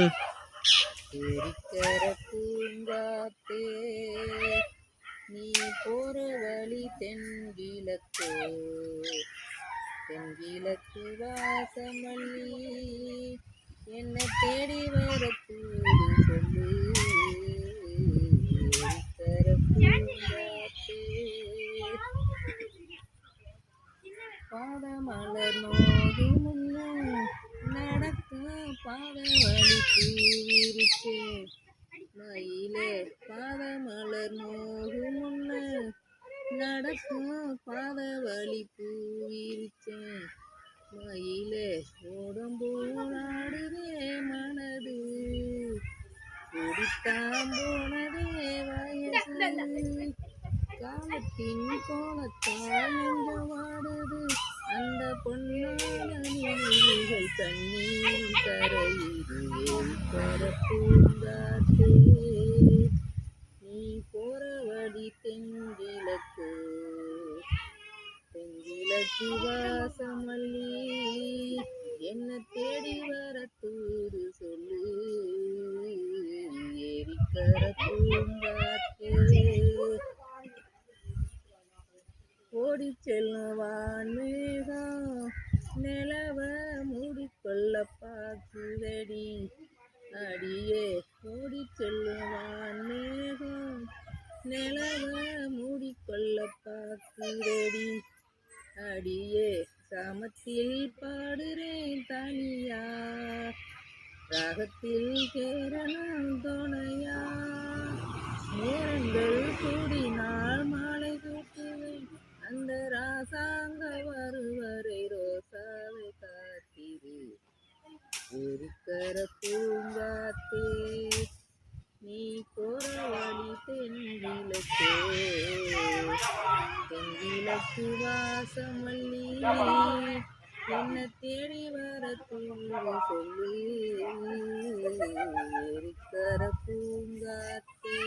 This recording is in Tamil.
எரிக்கர பூங்காத்தே நீ போற வழி தென்கிழக்கு தென்கிழக்கு வாசமல்லி என்ன தேடி வர தூது சொல்லு. எரிக்கர பூங்காத்தே பாதமலர் நோகு முன்ன நடக்க பாத வழி பூவிரிச்சே மயிலே பாதமலர் நோகு முன்ன நடக்க பாத வழி பூவிரிச்சேன் மயிலே ஓடம்போலாடுதே மனது குடித்தான் போனதே வயசு காலத்தின் கோலத்தால் நெஞ்சவாடுது அந்த பொன்னான நினைவுகள் கண்ணீர் கரையுது. எரிக்கர பூங்காத்தே நீ போற வழி தென்கிழக்கு தென்கிழக்கு வாசமல்லி என்ன தேடி வர தூது சொல்லு. எரிக்கர பூங்காத்தே ஓடி செல்லும் வான்மேகம் நிலவ மூடிக்கொள்ள பார்க்குதடி அடியே ஓடி செல்லும் வான்மேகம் நிலவ மூடிக்கொள்ள பார்க்குதடி அடியே சாமத்தில் பாடுறேன் தனியா ராகத்தில் கேரளம் துணையா நேரங்கள் கூடினால் மாலை தூக்குவேன் அந்த ராசாங்க வருவரை ரோசாவை காத்திரு. எரிக்கர பூங்காத்தே நீ போற வழி தென்கிழக்கு தென்கிழக்கு வாசமல்லி என்ன தேடி வர தூது சொல்லு. எரிக்கர பூங்காத்தே